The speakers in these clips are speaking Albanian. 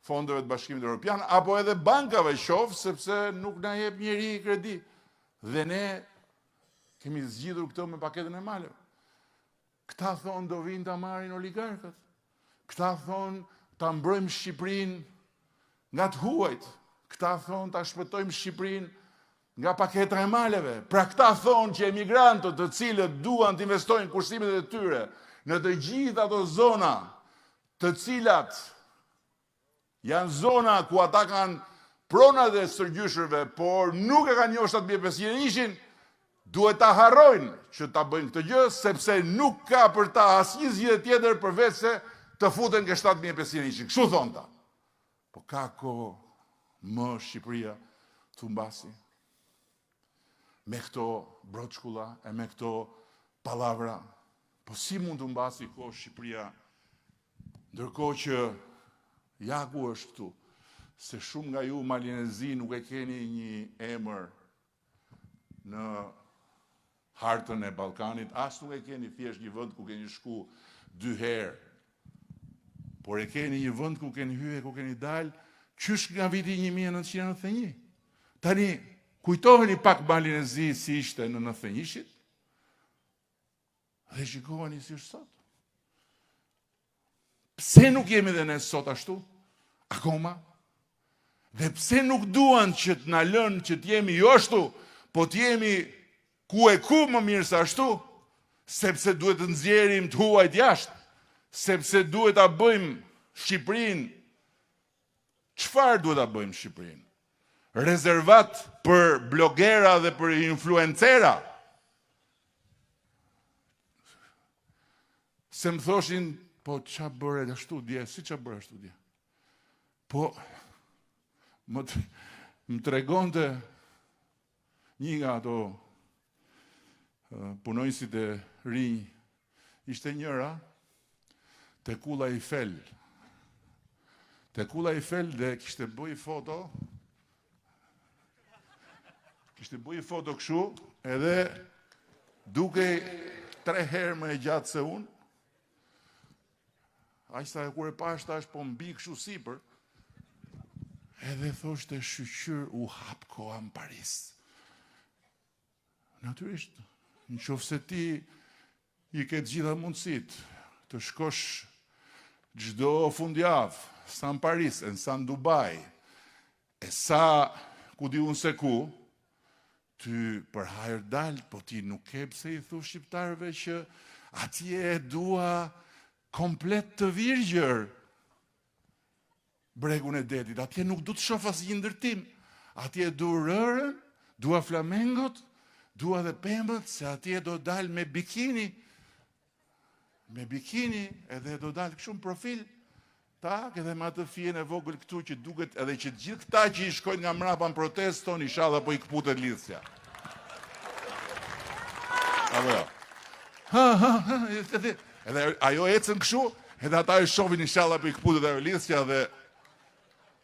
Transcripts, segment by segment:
fondeve të Bashkimit Evropian, apo edhe bankave qoftë, sepse nuk na jep njeri kredi. Dhe ne kemi zgjidhur këto me paketën e maleve. Këta thonë do vinë ta marrin oligarkët. Këta thonë ta mbrojmë Shqipërinë nga të huajt. Këta thonë ta shpëtojmë Shqipërinë nga paketa e maleve. Pra këta thonë që emigrantët të cilët duan të investojnë kursimet e tyre në të gjitha ato zona të cilat janë zona ku ata kanë pronat e sërgjyshërve, por nuk e kanë njohur 7.500-ishin, duhet ta harrojnë që ta bëjnë këtë gjë, sepse nuk ka për ta asnjë zgjidhje tjetër përveç se të futen ke 7.500-ishin. Kështu thonë ta. Po ka kohë më Shqipëria të mbasi me këto broçkulla e me këto pallavra. Po si mund të mbasi kohë Shqipëria ndërkohë që ja ku është këtu, se shumë nga ju malinezi nuk e keni një emër në hartën e Ballkanit, as nuk e keni thjesht një vend ku keni shku 2 herë, por e keni një vend ku keni hyrë, ku keni dalë, qysh nga viti 1991. Tani, kujtoheni pak malinezi si ishte në 91-shit, dhe shikoheni si është sot. Pse nuk jemi dhe ne sot ashtu? Akoma? Dhe pse nuk duan që të na lënë që të jemi jo ashtu, po të jemi ku e ku më mirë se ashtu, sepse duhet të nxjerrim të huajt jashtë, sepse duhet ta bëjmë Shqipërinë. Çfarë duhet ta bëjmë Shqipërinë? Rezervat për blogera dhe për influencera. Se më thoshin, po qa bëre ashtu dje, si qa bëre ashtu dje? Po, më tregonte një nga ato punojësit e rinj, ishte njëra te Kulla Eiffel. Te Kulla Eiffel dhe kishte bëj foto, kështu, edhe duke 3 herë më e gjatë se unë, aqsa e kur e pash tash po mbi kështu sipër, edhe thoshte shqyr u hap koha në Paris. Natyrisht, në qoftë se ti i ke gjitha mundësit të shkosh çdo fundjavë, sa në Paris, e sa në Dubai, e sa ku di unë se ku, ty për hajër dalë, po ti nuk ke pse i thu shqiptarëve që atje e dua komplet të virgjër bregun e detit. Atje nuk du të shoh asnjë ndërtim. Atje du rërën, dua flamengot, dua dhe pembët, se atje do dalë me bikini. Me bikini, edhe do dalë kështu në profil, tak, edhe me atë fjen e vogël këtu që duket, edhe që gjithë këta që i shkojnë nga mrapa në protestë, tonë inshallah po i kputet lidhja. Apo jo. Edhe ajo ecën kështu, edhe ata e shohin inshallah po i kputet ajo lidhja dhe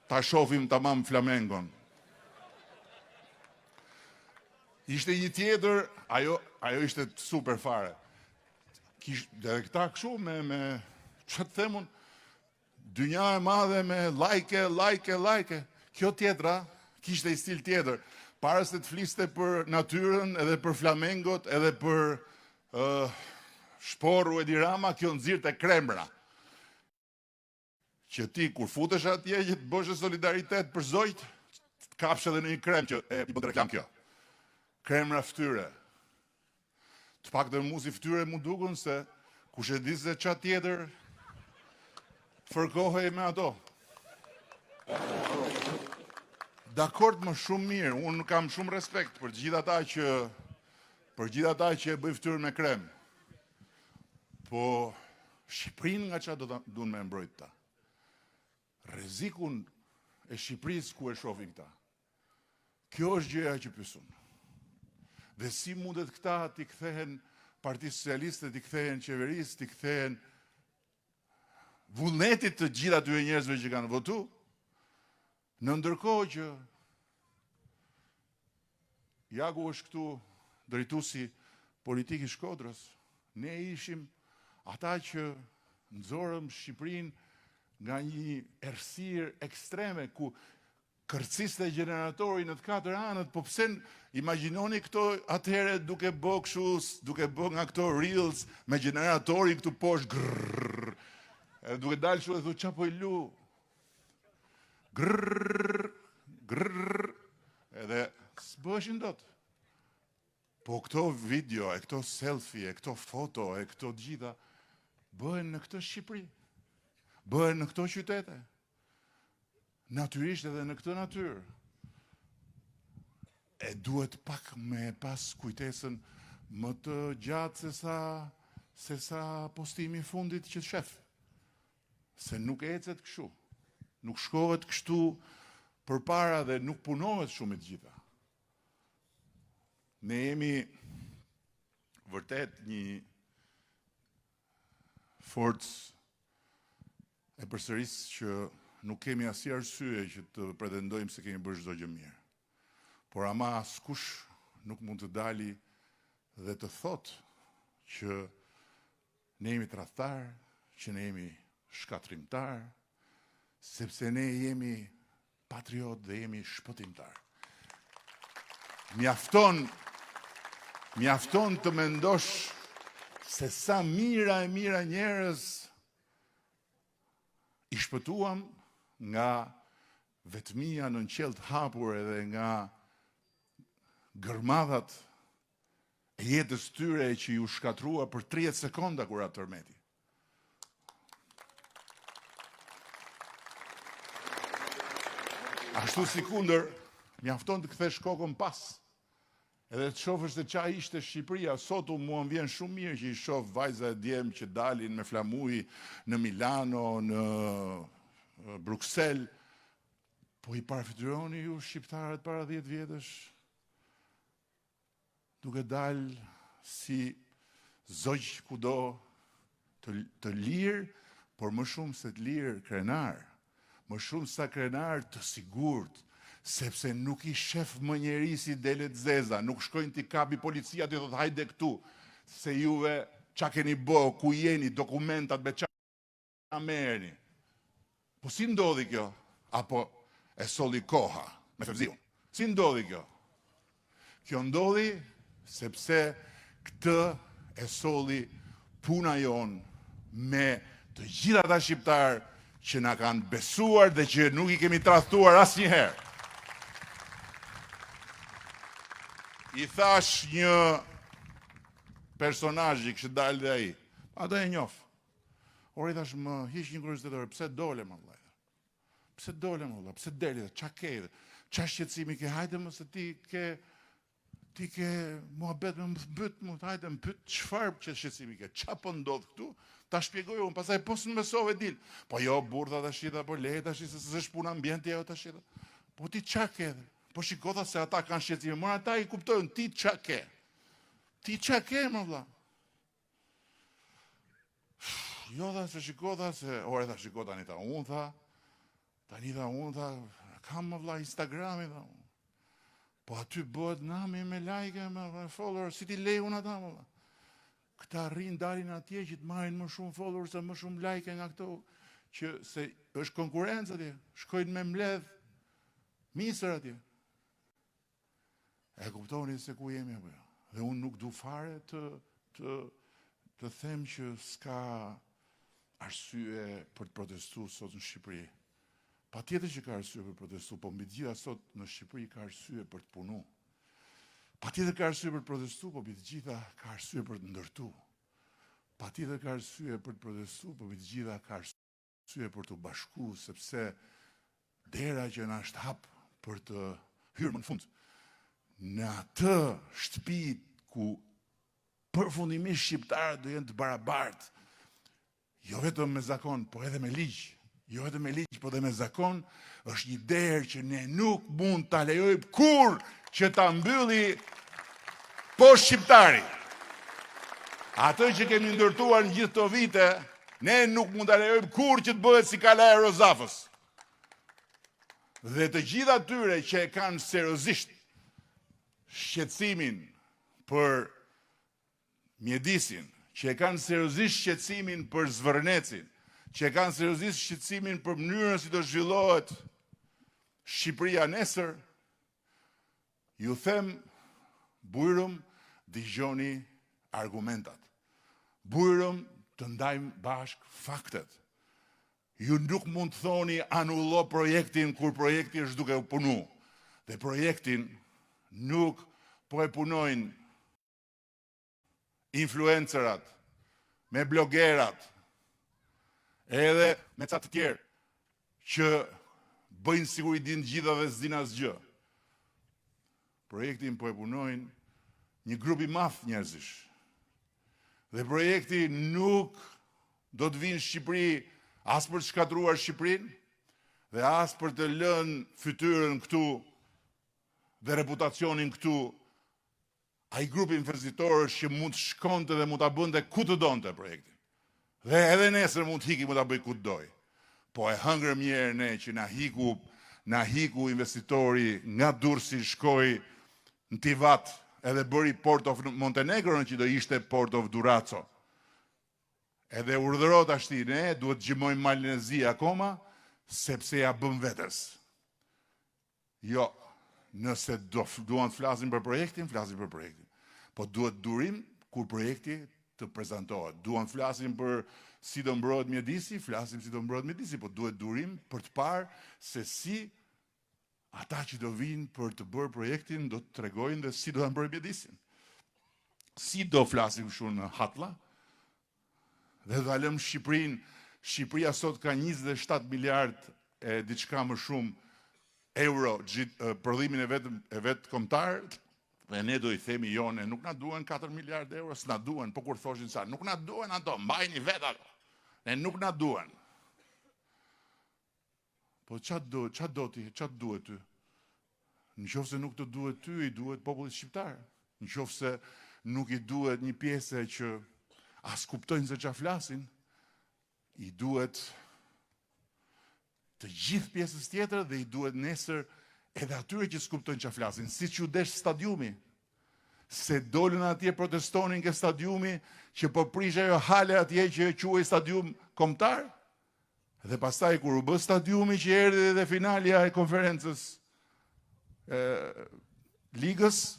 ta shohim tamam flamengon. Ishte një tjetër, ajo ishte super fare. Dhe këta kështu me që të themun, dynja e madhe me like. Kjo tjetra, kishte i stil tjetër. Para se të fliste për natyrën, edhe për flamengot, edhe për shporru e dirama, kjo nxirrte kremra. Që ti kur futesh atje që të bësh solidaritet për zojt, të kapsh edhe në një krem që i bën reklam kjo. Kremra fytyre. Të pak të muzi fytyre mu dukun se kush e di se ç'a tjetër fërkohej me ato. Dakord, më shumë mirë, unë kam shumë respekt për gjithë ata që e bëjnë fytyrën me krem. Po Shqipërinë nga ç'a do duan me mbrojt ta? Rrezikun e Shqipërisë ku e shohin këta. Kjo është gjëja që pyesun. Dhe si mundet këta t'i kthehen Partisë Socialiste, t'i kthehen qeverisë, t'i kthehen vullnetit të gjithë atyre njerëzve që kanë votu, në ndërkohë që Jagu është këtu drejtuesi politik i Shkodrës, ne ishim ata që nxorëm Shqipërinë nga një errësirë ekstreme ku kërciste generatori në të katër anët, po pse imagjinoni këto atëherë duke bë kështu, duke bë nga këto reels me generatori këtu poshtë grrrr. Duke dalë kështu e thu çapo i lu. Grrrr, grrrr. Edhe s'bëshin dot. Po këto video, e këto selfie, e këto foto, e këto gjitha bëhen në këtë Shqipëri. Bëhen në këto qytete. Natyrisht edhe në këtë natyrë. E duhet pak me pas kujtesën më të gjatë se sa postimi fundit që të shef. Se nuk ecet kështu. Nuk shkohet kështu përpara dhe nuk punohet shumë të gjitha. Ne jemi vërtet një forcë e përsërisë që nuk kemi asnjë arsye që të pretendojmë se kemi bërë çdo gjë mirë. Por ama askush nuk mund të dali dhe të thotë që ne jemi tradhtar, që ne jemi shkatrimtar, sepse ne jemi patriot dhe jemi shpëtimtar. Mjafton të mendosh se sa mira e mira njerëz i shpëtuam nga vetmia në qell të hapur edhe nga gërmadhat e jetës tyre që ju shkatrua për 30 sekonda kur atë tërmeti. Ashtu si kundër, mjafton të kthesh kokën pas. Edhe të shofësh se qa ishte Shqipëria, sot mua më vjen shumë mirë që i shoh vajza e djem që dalin me flamuj në Milano, në Bruxelles, po i parafityroni ju shqiptarët para 10 vjetësh, duke dalë si zogj kudo, të lirë, por më shumë se të lirë krenar, më shumë sa krenar të sigurt, sepse nuk i shef më njeri si delet zeza, nuk shkojnë t'i kapi policia t'i thot hajde këtu, se juve qa keni bo, ku jeni, dokumentat me qa merrni. Po si ndodhi kjo? Apo e solli koha me Fevziun? Si ndodhi kjo? Kjo ndodhi sepse këtë e solli puna jon me të gjitha ata shqiptar që na kanë besuar dhe që nuk i kemi tradhtuar asnjëherë. I thash një personazhi kështë dalë dhe ai. Ata e njoh. Ori thash më hiq një kuriozitet, pse dole më vllai? Pse dole më vllai? Pse deli? Ç'a ke? Ç'a shqetësimi ke? Hajde mos se ti ke muhabet me më byt, më hajde më pyet çfarë shqetësimi ke? Ç'a po ndodh këtu? Ta shpjegoj unë, pastaj po s'më mësove dil. Po jo burrë tash po leje tash se s'është puna ambienti ajo tash. Po ti ç'a ke? Po shikota se ata kanë shqetësime, mor ata i kuptojnë ti ç'a ke. Ti ç'a ke më vlla? Jo dha se shikota se ore tha shikota tani tha unë tha kam më vlla Instagrami tha. Po aty bëhet nami me like me follower, si ti lej unë ata më vlla. Këta rrin dalin atje që të marrin më shumë followers dhe më shumë like nga këto që se është konkurrencë atje, shkojnë me mbledh misër atje. E kuptoni se ku jemi apo jo? Dhe unë nuk du fare të them që s'ka arsye për të protestuar sot në Shqipëri. Patjetër që ka arsye për të protestuar, po mbi të gjitha sot në Shqipëri ka arsye për të punuar. Patjetër ka arsye për të protestuar, po mbi të gjitha ka arsye për të ndërtuar. Patjetër ka arsye për të protestuar, po mbi të gjitha ka arsye për të bashkuar, sepse dera që na është hap për të hyrë më në fund në atë shtëpi ku përfundimisht shqiptarët do jenë të barabartë, jo vetëm me zakon, po edhe me ligj. Jo vetëm me ligj, po edhe me zakon, është një derë që ne nuk mund ta lejojmë kur që ta mbylli po shqiptari. Atë që kemi ndërtuar në gjithë këto vite, ne nuk mund ta lejojmë kur që të bëhet si Kala e Rozafës. Dhe të gjitha atyre që e kanë seriozisht shqetësimin për mjedisin, që e kanë seriozisht shqetësimin për zvërnecin, që e kanë seriozisht shqetësimin për mënyrën si do zhvillohet Shqipëria nesër, ju them, bujrëm, dëgjoni argumentat. Bujrëm, të ndajmë bashk faktet. Ju nuk mund të thoni anullo projektin kur projekti është duke u punu. Dhe projektin nuk po e punojnë influencerat, me blogerat, edhe me ca të tjerë, që bëjnë sigur i din gjitha dhe s'din asgjë. Projektin po e punojnë një grup i madh njerëzish. Dhe projekti nuk do të vinë Shqipëri as për të shkatruar Shqipërinë, dhe as për të lënë fytyrën këtu dhe reputacionin këtu ai grupi investitor që mund të shkonte dhe mund ta bënte ku të donte projektin. Dhe edhe nesër mund të hiki, mund ta bëj ku të doj. Po e hëngrëm një herë ne që na hiku investitori nga Durrësi, shkoi në Tivat edhe bëri Port of Montenegro që do ishte Port of Durazzo. Edhe urdhërot ashti, ne duhet gjymojmë Malnezi akoma, sepse ja bëm vetes. Jo, nëse duan të flasin për projektin, flasin për projektin. Po duhet durim kur projekti të prezantohet. Duan të flasin për si do mbrohet mjedisi, flasim si do mbrohet mjedisi, po duhet durim për të parë se si ata që do vinë për të bërë projektin do të tregojnë dhe si do ta mbrohet mjedisin. Si do flasim shumë në Hatlla, dhe do lëm Shqipërinë. Shqipëria sot ka 27 miliard e diçka më shumë euro prodhimin e vetë kombëtar, dhe ne do i themi jo, ne nuk na duhen 4 miliard euro, s'na duhen, po kur thoshin sa, nuk na duhen ato, mbajni vetë ato. Ne nuk na duhen. Po ç'a duhet ty? Nëse nuk të duhet ty, i duhet popullit shqiptar. Nëse nuk i duhet një pjesë që as kuptojnë se ç'a flasin, i duhet të gjithë pjesës tjetër dhe i duhet nesër edhe atyre që s'kuptojnë ç'a flasin, siç u desh stadiumi. Se dolën atje protestonin ke stadiumi që po prish ajo hale atje që quhej stadium kombëtar. Dhe pastaj kur u bë stadiumi që erdhi edhe finalja e konferencës ligës,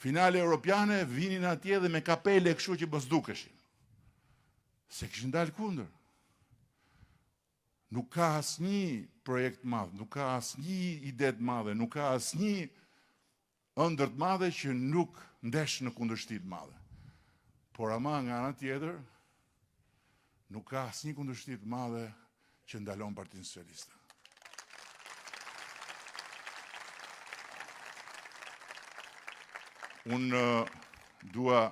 finale europiane, vinin atje dhe me kapele kështu që mos dukeshin. Se kishin dalë kundër. Nuk ka asnjë projekt madh, nuk ka asnjë ide të madhe, nuk ka asnjë ëndër të madhe që nuk ndesh në kundërshti të madhe. Por ama nga ana tjetër, nuk ka asnjë kundërshti të madhe që ndalon Partinë Socialiste. Unë dua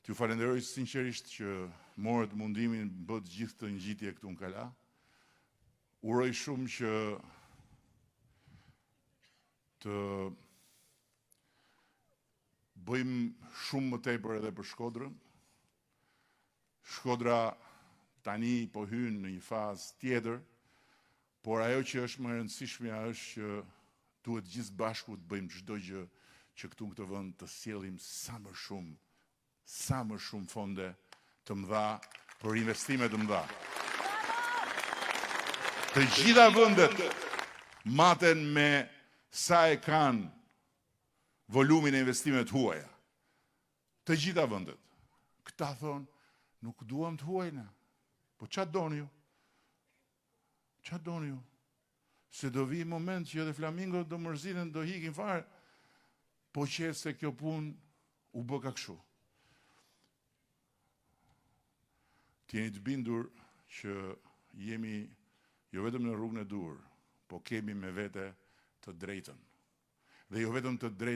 t'ju falenderoj sinqerisht që morët mundimin bët gjithë të ngjitje këtu në Kala. Uroj shumë që të bëjmë shumë më tepër edhe për Shkodrën. Shkodra tani po hyn në një fazë tjetër, por ajo që është më e rëndësishmja është që duhet gjithë bashku të bëjmë çdo gjë që këtu në këtë vend të sjellim sa më shumë fonde të mëdha për investime të mëdha. Të gjitha vendet maten me sa e kanë volumin e investimeve të huaja. Të gjitha vendet. Këta thonë, nuk duam të huajna. Po ç'a doni ju? Ç'a doni ju? Se do vi moment që edhe Flamingo do mërziten, do hikin fare, po që se kjo punë u bë ka kështu. T'jeni të bindur që jemi jo vetëm në rrugën e dur, po kemi me vete të drejtën. Dhe jo vetëm të drejtën